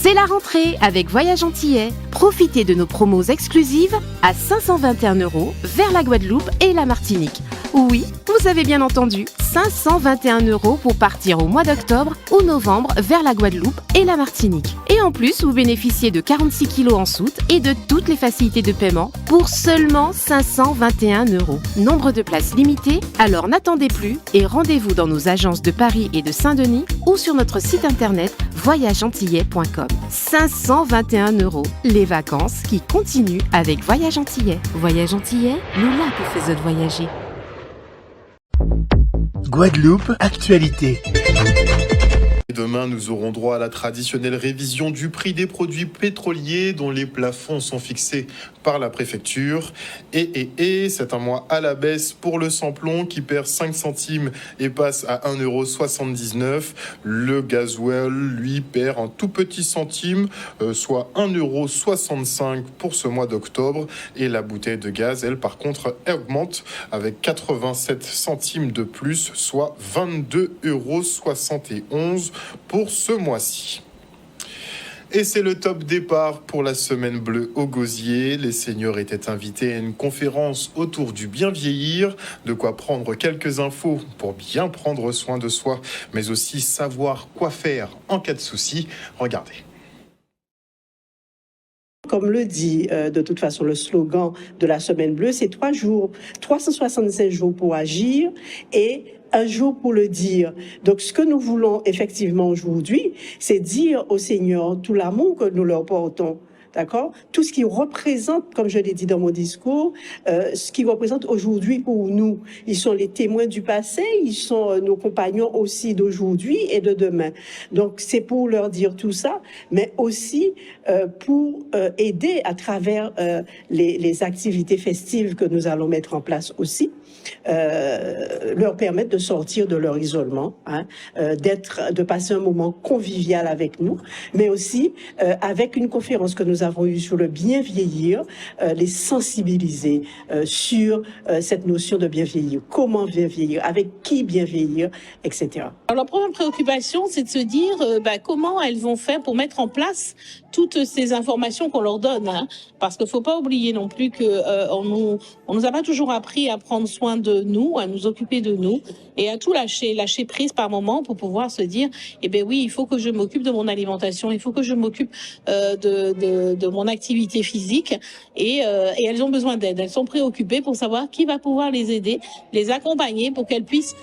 C'est la rentrée avec Voyage Antillais. Profitez de nos promos exclusives à 521 € vers la Guadeloupe et la Martinique. Oui, vous avez bien entendu, 521 € pour partir au mois d'octobre ou novembre vers la Guadeloupe et la Martinique. Et en plus, vous bénéficiez de 46 kg en soute et de toutes les facilités de paiement pour seulement 521 €. Nombre de places limitées, alors n'attendez plus et rendez-vous dans nos agences de Paris et de Saint-Denis ou sur notre site internet voyageantillais.com. 521 €. Les vacances qui continuent avec Voyage Antillais. Voyage Antillais, nous là pour faire autres voyager. Guadeloupe, actualité. Demain, nous aurons droit à la traditionnelle révision du prix des produits pétroliers dont les plafonds sont fixés par la préfecture. Et c'est un mois à la baisse pour le samplon qui perd 5 centimes et passe à 1,79 €. Le gasoil, lui, perd un tout petit centime, soit 1,65 € pour ce mois d'octobre. Et la bouteille de gaz, elle, par contre, augmente avec 87 centimes de plus, soit 22,71 € pour ce mois-ci. Et c'est le top départ pour la semaine bleue au Gosier. Les seniors étaient invités à une conférence autour du bien vieillir, de quoi prendre quelques infos pour bien prendre soin de soi, mais aussi savoir quoi faire en cas de souci. Regardez. Comme le dit de toute façon le slogan de la semaine bleue, c'est 3 jours, 365 jours pour agir et un jour pour le dire. Donc, ce que nous voulons effectivement aujourd'hui, c'est dire aux seniors tout l'amour que nous leur portons. D'accord? Tout ce qui représente, comme je l'ai dit dans mon discours, ce qui représente aujourd'hui pour nous. Ils sont les témoins du passé, ils sont nos compagnons aussi d'aujourd'hui et de demain. Donc, c'est pour leur dire tout ça, mais aussi pour aider à travers les activités festives que nous allons mettre en place aussi. Leur permettre de sortir de leur isolement, de passer un moment convivial avec nous, mais aussi avec une conférence que nous avons eue sur le bien vieillir, les sensibiliser sur cette notion de bien vieillir, comment bien vieillir, avec qui bien vieillir, etc. Alors, la première préoccupation, c'est de se dire comment elles vont faire pour mettre en place toutes ces informations qu'on leur donne, parce qu'il faut pas oublier non plus que on nous a pas toujours appris à prendre soin de nous, à nous occuper de nous et à tout lâcher prise par moment pour pouvoir se dire oui, il faut que je m'occupe de mon alimentation, il faut que je m'occupe de mon activité physique et elles ont besoin d'aide, elles sont préoccupées pour savoir qui va pouvoir les aider, les accompagner pour qu'elles puissent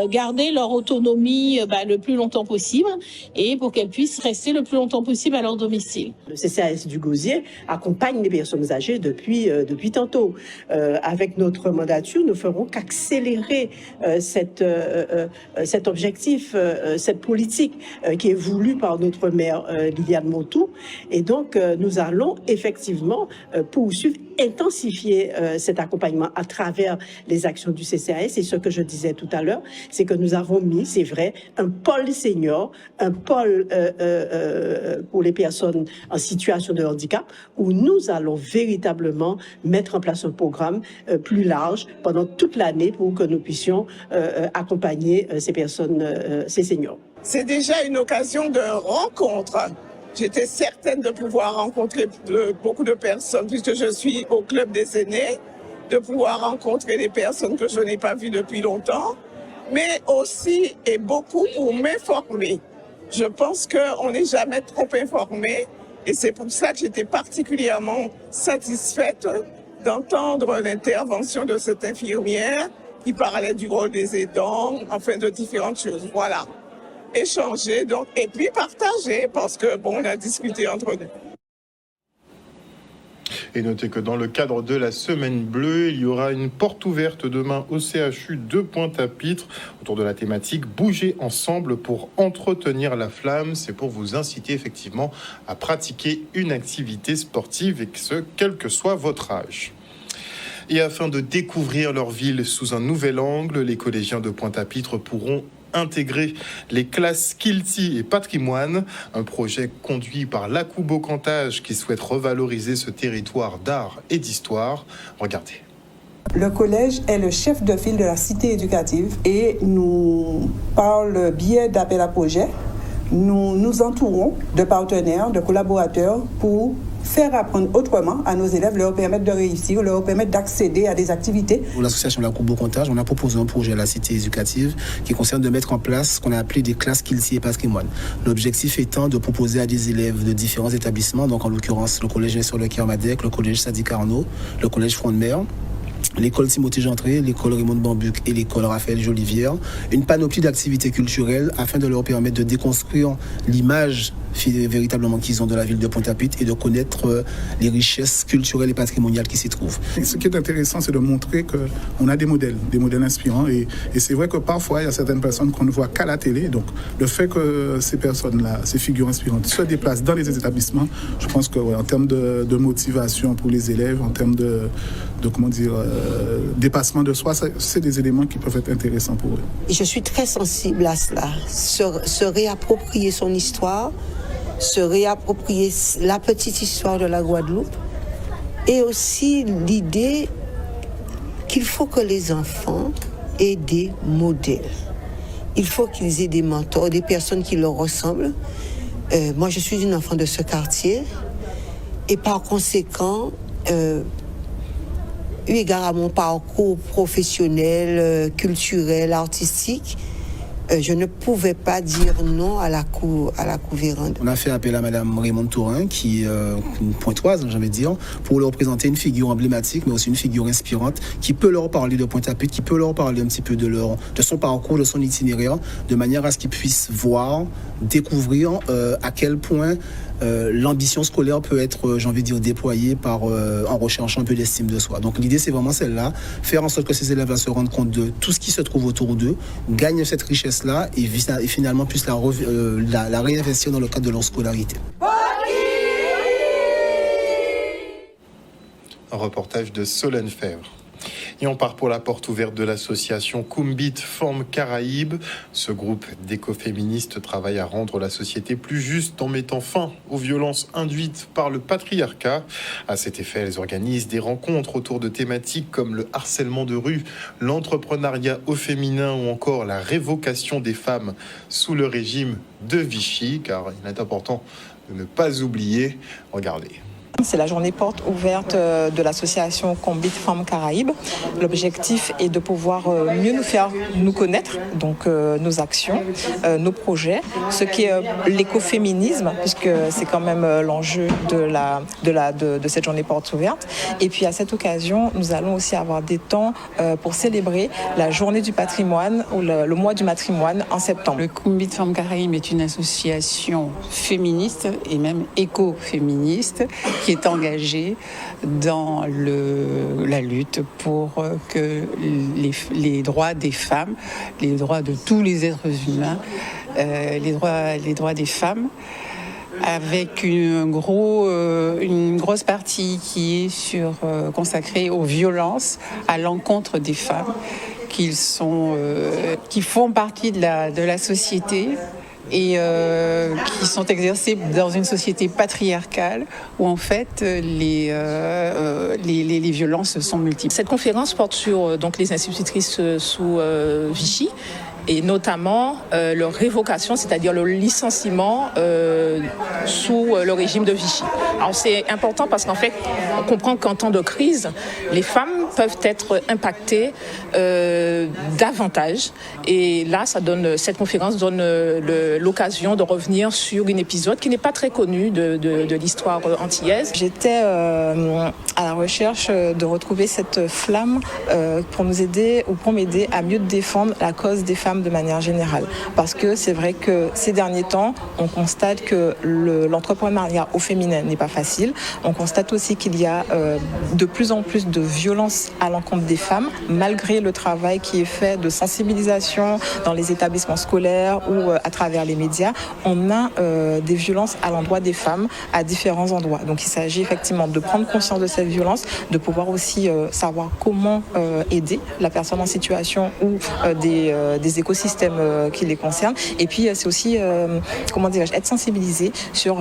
garder leur autonomie le plus longtemps possible et pour qu'elles puissent rester le plus longtemps possible à leur domicile. Le CCAS du Gosier accompagne les personnes âgées depuis tantôt. Avec notre mandature, nous ferons qu'accélérer cet objectif, cette politique qui est voulue par notre maire Liliane Montou. Et donc, nous allons effectivement poursuivre, intensifier cet accompagnement à travers les actions du CCAS. Et ce que je disais tout à l'heure, c'est que nous avons mis, c'est vrai, un pôle senior, un pôle pour les personnes en situation de handicap, où nous allons véritablement mettre en place un programme plus large pendant toute l'année pour que nous puissions accompagner ces personnes, ces seniors. C'est déjà une occasion de rencontre. J'étais certaine de pouvoir rencontrer beaucoup de personnes, puisque je suis au Club des aînés, de pouvoir rencontrer des personnes que je n'ai pas vues depuis longtemps, mais aussi et beaucoup pour m'informer. Je pense qu'on n'est jamais trop informé et c'est pour ça que j'étais particulièrement satisfaite d'entendre l'intervention de cette infirmière qui parlait du rôle des aidants, enfin de différentes choses. Voilà. Échanger donc et puis partager parce que on a discuté entre nous. Et notez que dans le cadre de la Semaine Bleue, il y aura une porte ouverte demain au CHU de Pointe-à-Pitre autour de la thématique « Bouger ensemble pour entretenir la flamme ». C'est pour vous inciter effectivement à pratiquer une activité sportive et ce, quel que soit votre âge. Et afin de découvrir leur ville sous un nouvel angle, les collégiens de Pointe-à-Pitre pourront intégrer les classes Kilti et Patrimoine, un projet conduit par l'Akubo Cantage qui souhaite revaloriser ce territoire d'art et d'histoire. Regardez. Le collège est le chef de file de la cité éducative et nous, par le biais d'appel à projet, nous nous entourons de partenaires, de collaborateurs pour faire apprendre autrement à nos élèves, leur permettre de réussir, leur permettre d'accéder à des activités. Pour l'association La Courbe-Contage, on a proposé un projet à la cité éducative qui concerne de mettre en place ce qu'on a appelé des classes Kilsi et patrimoine. L'objectif étant de proposer à des élèves de différents établissements, donc en l'occurrence le collège sur le Kermadec, le collège Sadi Carnot, le collège Front de Mer, l'école Timothée Gentré, l'école Raymond Bambuc et l'école Raphaël Jolivière, une panoplie d'activités culturelles afin de leur permettre de déconstruire l'image véritablement qu'ils ont de la ville de Pointe-à-Pitre et de connaître les richesses culturelles et patrimoniales qui s'y trouvent. Et ce qui est intéressant, c'est de montrer qu'on a des modèles inspirants et c'est vrai que parfois, il y a certaines personnes qu'on ne voit qu'à la télé. Donc, le fait que ces personnes-là, ces figures inspirantes, se déplacent dans les établissements, je pense que en termes de motivation pour les élèves, en termes de dépassement de soi, c'est des éléments qui peuvent être intéressants pour eux. Et je suis très sensible à cela, se réapproprier son histoire, se réapproprier la petite histoire de la Guadeloupe et aussi l'idée qu'il faut que les enfants aient des modèles. Il faut qu'ils aient des mentors, des personnes qui leur ressemblent. Moi, je suis une enfant de ce quartier et par conséquent, eu égard à mon parcours professionnel, culturel, artistique, je ne pouvais pas dire non à la cour Vérande. On a fait appel à Madame Raymond Tourin, qui est une pointoise, j'ai envie de dire, pour leur présenter une figure emblématique, mais aussi une figure inspirante, qui peut leur parler de Pointe-à-Pitre, qui peut leur parler un petit peu de son parcours, de son itinéraire, de manière à ce qu'ils puissent voir, découvrir à quel point l'ambition scolaire peut être, j'ai envie de dire, déployée en recherchant un peu d'estime de soi. Donc l'idée, c'est vraiment celle-là, faire en sorte que ces élèves se rendent compte de tout ce qui se trouve autour d'eux, gagnent cette richesse-là et finalement puissent la réinvestir dans le cadre de leur scolarité. Un reportage de Solène Fèvre. Et on part pour la porte ouverte de l'association Kumbit Femmes Caraïbes. Ce groupe d'écoféministes travaille à rendre la société plus juste en mettant fin aux violences induites par le patriarcat. À cet effet, elles organisent des rencontres autour de thématiques comme le harcèlement de rue, l'entrepreneuriat au féminin ou encore la révocation des femmes sous le régime de Vichy, car il est important de ne pas oublier. Regardez. C'est la journée porte ouverte de l'association Kumbit Femmes Caraïbes. L'objectif est de pouvoir mieux nous faire nous connaître, donc nos actions, nos projets, ce qui est l'écoféminisme, puisque c'est quand même l'enjeu de cette journée porte ouverte. Et puis à cette occasion, nous allons aussi avoir des temps pour célébrer la journée du patrimoine ou le mois du patrimoine en septembre. Le Kumbit Femmes Caraïbes est une association féministe et même écoféministe qui est engagée dans la lutte pour que les droits des femmes, les droits de tous les êtres humains, les droits des femmes, avec une grosse partie qui est consacrée aux violences à l'encontre des femmes, qui font partie de la société et qui sont exercées dans une société patriarcale où en fait les violences sont multiples. Cette conférence porte sur donc les institutrices sous Vichy et notamment leur révocation, c'est-à-dire le licenciement sous le régime de Vichy. Alors c'est important parce qu'en fait, on comprend qu'en temps de crise, les femmes peuvent être impactées davantage. Et là, cette conférence donne l'occasion de revenir sur un épisode qui n'est pas très connu de l'histoire antillaise. J'étais à la recherche de retrouver cette flamme pour nous aider ou pour m'aider à mieux défendre la cause des femmes de manière générale. Parce que c'est vrai que ces derniers temps, on constate que l'entrepreneuriat au féminin n'est pas facile. On constate aussi qu'il y a de plus en plus de violences à l'encontre des femmes, malgré le travail qui est fait de sensibilisation dans les établissements scolaires ou à travers les médias. On a des violences à l'endroit des femmes à différents endroits. Donc il s'agit effectivement de prendre conscience de cette violence, de pouvoir aussi savoir comment aider la personne en situation ou des écosystèmes qui les concernent. Et puis c'est aussi, être sensibilisé sur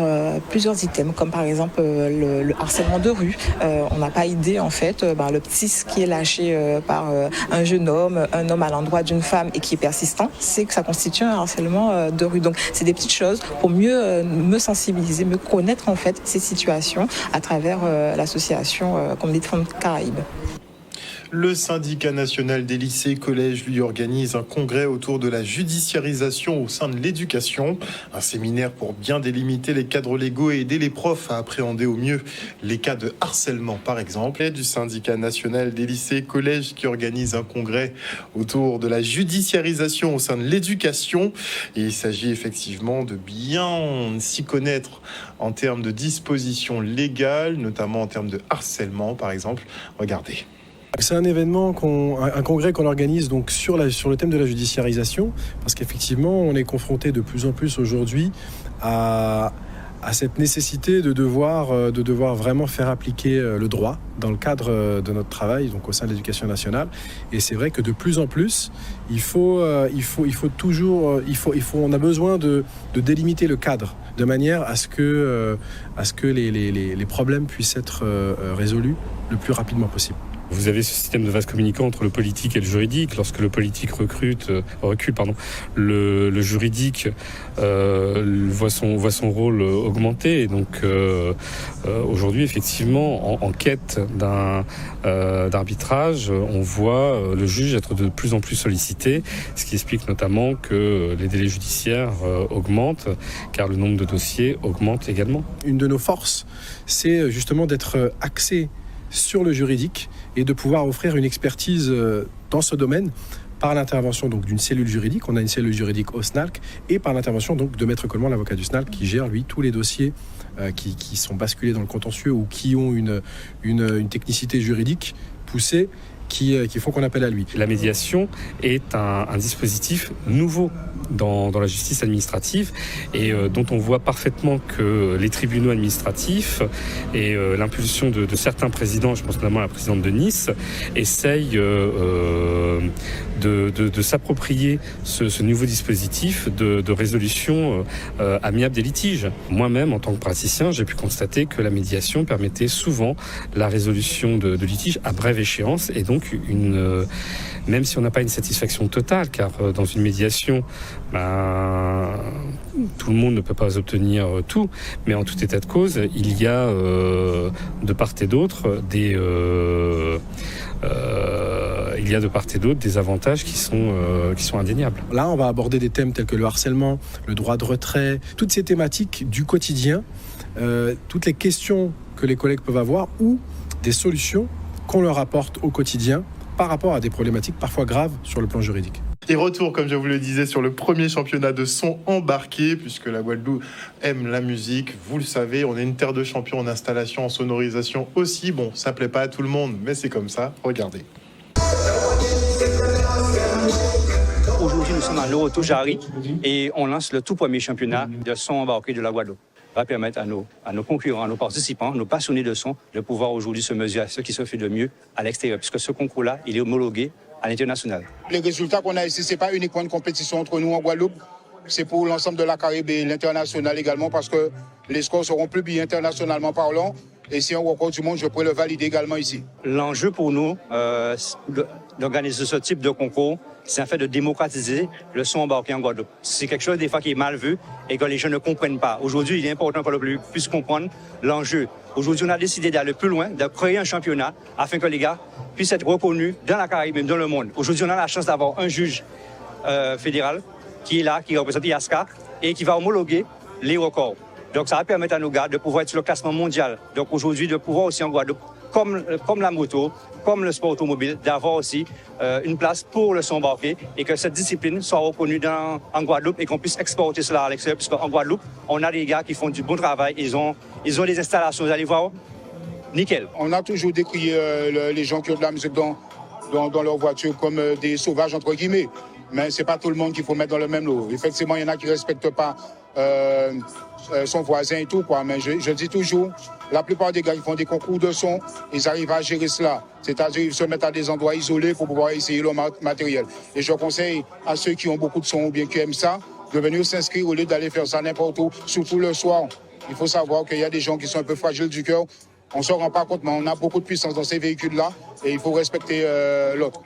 plusieurs items, comme par exemple le harcèlement de rue. On n'a pas idée en fait, le petit injustice qui est lâchée par un jeune homme à l'endroit d'une femme et qui est persistant, c'est que ça constitue un harcèlement de rue. Donc c'est des petites choses pour mieux me sensibiliser, me connaître en fait ces situations à travers l'association Communauté de Femmes Caraïbes. Le syndicat national des lycées et collèges lui organise un congrès autour de la judiciarisation au sein de l'éducation. Un séminaire pour bien délimiter les cadres légaux et aider les profs à appréhender au mieux les cas de harcèlement, par exemple. Et du syndicat national des lycées et collèges qui organise un congrès autour de la judiciarisation au sein de l'éducation. Et il s'agit effectivement de bien s'y connaître en termes de dispositions légales, notamment en termes de harcèlement, par exemple. Regardez. C'est un événement, un congrès qu'on organise donc sur le thème de la judiciarisation, parce qu'effectivement, on est confronté de plus en plus aujourd'hui à cette nécessité de devoir vraiment faire appliquer le droit dans le cadre de notre travail, donc au sein de l'éducation nationale. Et c'est vrai que de plus en plus, on a besoin de délimiter le cadre de manière à ce que les problèmes puissent être résolus le plus rapidement possible. Vous avez ce système de vase communicant entre le politique et le juridique. Lorsque le politique recule, le juridique voit son rôle augmenter. Et donc aujourd'hui, effectivement, en quête d'arbitrage, on voit le juge être de plus en plus sollicité, ce qui explique notamment que les délais judiciaires augmentent, car le nombre de dossiers augmente également. Une de nos forces, c'est justement d'être axé sur le juridique et de pouvoir offrir une expertise dans ce domaine par l'intervention donc d'une cellule juridique. On a une cellule juridique au SNALC et par l'intervention donc de Maître Coleman, l'avocat du SNALC, qui gère lui tous les dossiers qui sont basculés dans le contentieux ou qui ont une technicité juridique poussée qui font qu'on appelle à lui. La médiation est un dispositif nouveau dans la justice administrative et dont on voit parfaitement que les tribunaux administratifs et l'impulsion de certains présidents, je pense notamment à la présidente de Nice, essayent de s'approprier ce nouveau dispositif de résolution amiable des litiges. Moi-même, en tant que praticien, j'ai pu constater que la médiation permettait souvent la résolution de litiges à brève échéance et donc même si on n'a pas une satisfaction totale, car dans une médiation, tout le monde ne peut pas obtenir tout, mais en tout état de cause, il y a de part et d'autre des avantages qui sont indéniables. Là, on va aborder des thèmes tels que le harcèlement, le droit de retrait, toutes ces thématiques du quotidien, toutes les questions que les collègues peuvent avoir ou des solutions qu'on leur apporte au quotidien par rapport à des problématiques parfois graves sur le plan juridique. Et retour, comme je vous le disais, sur le premier championnat de son embarqué, puisque la Guadeloupe aime la musique. Vous le savez, on est une terre de champions en installation, en sonorisation aussi. Bon, ça plaît pas à tout le monde, mais c'est comme ça. Regardez. Aujourd'hui, nous sommes à l'Euro-Toujari et on lance le tout premier championnat de son embarqué de la Guadeloupe. Va permettre à nos concurrents, à nos participants, nos passionnés de son, de pouvoir aujourd'hui se mesurer à ce qui se fait de mieux à l'extérieur, puisque ce concours-là, il est homologué à l'international. Les résultats qu'on a ici, ce n'est pas uniquement une compétition entre nous en Guadeloupe, c'est pour l'ensemble de la Caraïbe et l'international également, parce que les scores seront publiés internationalement parlant. Et si un record du monde, je pourrais le valider également ici. L'enjeu pour nous d'organiser ce type de concours, c'est un fait de démocratiser le son embarqué en Guadeloupe. C'est quelque chose des fois qui est mal vu et que les gens ne comprennent pas. Aujourd'hui, il est important que le public puisse comprendre l'enjeu. Aujourd'hui, on a décidé d'aller plus loin, de créer un championnat afin que les gars puissent être reconnus dans la Caraïbe et dans le monde. Aujourd'hui, on a la chance d'avoir un juge fédéral qui est là, qui représente IASCA et qui va homologuer les records. Donc ça va permettre à nos gars de pouvoir être sur le classement mondial. Donc aujourd'hui, de pouvoir aussi en Guadeloupe, comme la moto, comme le sport automobile, d'avoir aussi une place pour le son embarqué et que cette discipline soit reconnue en Guadeloupe et qu'on puisse exporter cela à l'extérieur. Puisqu'en Guadeloupe, on a des gars qui font du bon travail, ils ont des installations, vous allez voir, nickel. On a toujours décrié les gens qui ont de la musique dans leur voiture comme des sauvages, entre guillemets. Mais c'est pas tout le monde qu'il faut mettre dans le même lot. Effectivement, il y en a qui ne respectent pas son voisin et tout, quoi. Mais je dis toujours, la plupart des gars qui font des concours de son, ils arrivent à gérer cela. C'est-à-dire qu'ils se mettent à des endroits isolés pour pouvoir essayer leur matériel. Et je conseille à ceux qui ont beaucoup de son ou bien qui aiment ça, de venir s'inscrire au lieu d'aller faire ça n'importe où, surtout le soir. Il faut savoir qu'il y a des gens qui sont un peu fragiles du cœur On ne se rend pas compte, mais on a beaucoup de puissance dans ces véhicules-là et il faut respecter l'autre.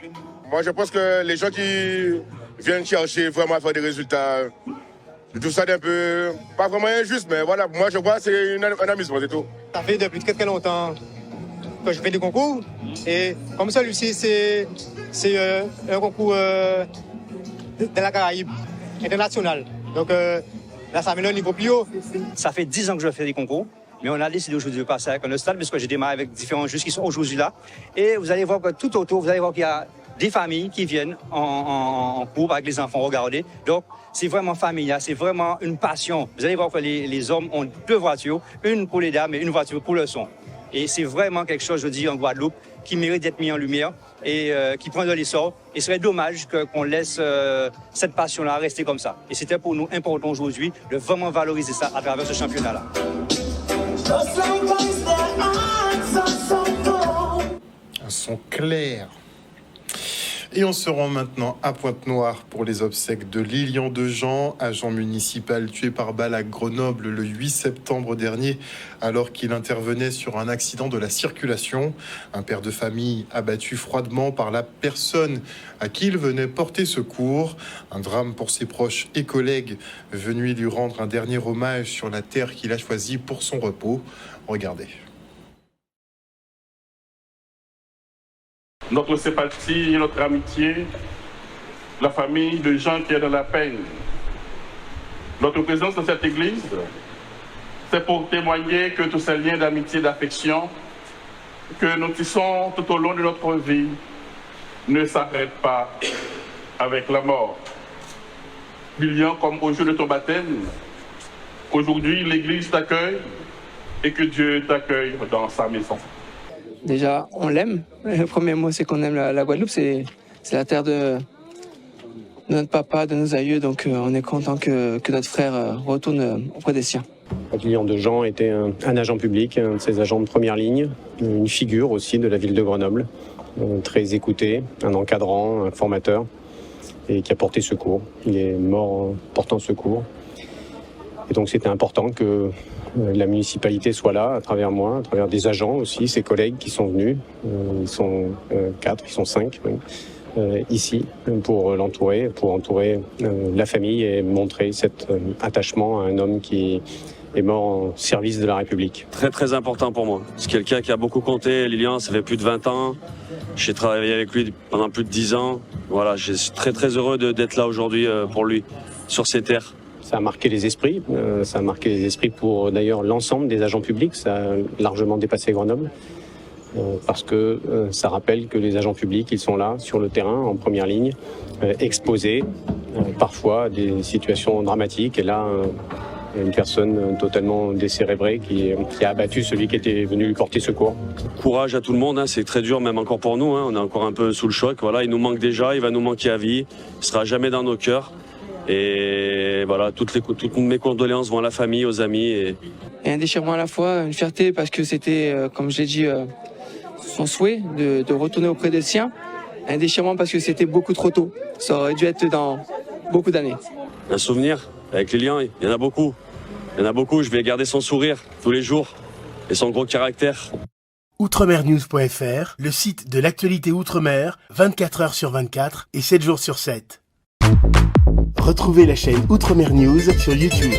Moi, je pense que les gens qui viennent chercher vraiment à faire des résultats, je trouve ça un peu, pas vraiment injuste, mais voilà, moi je vois c'est un amusement, c'est tout. Ça fait depuis très très longtemps que je fais des concours et comme celui-ci, c'est un concours de la Caraïbe international. Donc là, ça met le niveau plus haut. Ça fait 10 ans que je fais des concours. Mais on a décidé aujourd'hui de passer avec un stade, parce que j'ai démarré avec différents juges qui sont aujourd'hui là. Et vous allez voir que tout autour, vous allez voir qu'il y a des familles qui viennent en cours avec les enfants regarder. Donc, c'est vraiment familial, c'est vraiment une passion. Vous allez voir que les hommes ont 2 voitures, une pour les dames et une voiture pour le son. Et c'est vraiment quelque chose, je dis, en Guadeloupe, qui mérite d'être mis en lumière et qui prend de l'essor. Et ce serait dommage qu'on laisse cette passion-là rester comme ça. Et c'était pour nous important aujourd'hui de vraiment valoriser ça à travers ce championnat-là. Un son clair. Et on se rend maintenant à Pointe-Noire pour les obsèques de Lilian Dejean, agent municipal tué par balle à Grenoble le 8 septembre dernier alors qu'il intervenait sur un accident de la circulation. Un père de famille abattu froidement par la personne à qui il venait porter secours. Un drame pour ses proches et collègues venus lui rendre un dernier hommage sur la terre qu'il a choisie pour son repos. Regardez. Notre sympathie et notre amitié, la famille de gens qui est dans la peine. Notre présence dans cette église, c'est pour témoigner que tous ces liens d'amitié et d'affection que nous tissons tout au long de notre vie ne s'arrêtent pas avec la mort. Lilian, comme au jour de ton baptême, aujourd'hui l'église t'accueille et que Dieu t'accueille dans sa maison. Déjà, on l'aime. Le premier mot, c'est qu'on aime la Guadeloupe. C'est la terre de notre papa, de nos aïeux. Donc, on est content que notre frère retourne auprès des siens. Lilian Dejean était un agent public, un de ces agents de première ligne, une figure aussi de la ville de Grenoble, très écouté, un encadrant, un formateur, et qui a porté secours. Il est mort en portant secours. Et donc, c'était important que la municipalité soit là, à travers moi, à travers des agents aussi, ses collègues qui sont venus. Ils sont 4, ils sont 5 même, ici pour l'entourer, pour entourer la famille et montrer cet attachement à un homme qui est mort en service de la République. Très très important pour moi. C'est quelqu'un qui a beaucoup compté. Lilian, ça fait plus de 20 ans. J'ai travaillé avec lui pendant plus de 10 ans. Voilà, je suis très très heureux d'être là aujourd'hui pour lui, sur ces terres. Ça a marqué les esprits, pour d'ailleurs l'ensemble des agents publics, ça a largement dépassé Grenoble, parce que ça rappelle que les agents publics, ils sont là, sur le terrain, en première ligne, exposés parfois à des situations dramatiques, et là, une personne totalement décérébrée qui a abattu celui qui était venu lui porter secours. Courage à tout le monde, hein, c'est très dur même encore pour nous, hein, on est encore un peu sous le choc, voilà, il nous manque déjà, il va nous manquer à vie, il sera jamais dans nos cœurs. Et voilà, toutes mes condoléances vont à la famille, aux amis. Et un déchirement à la fois, une fierté parce que c'était, comme je l'ai dit, son souhait de retourner auprès des siens. Un déchirement parce que c'était beaucoup trop tôt. Ça aurait dû être dans beaucoup d'années. Un souvenir avec Lilian, il y en a beaucoup. Il y en a beaucoup, je vais garder son sourire tous les jours et son gros caractère. Outremernews.fr, le site de l'actualité Outre-mer, 24 heures sur 24 et 7 jours sur 7. Retrouvez la chaîne Outremer News sur YouTube.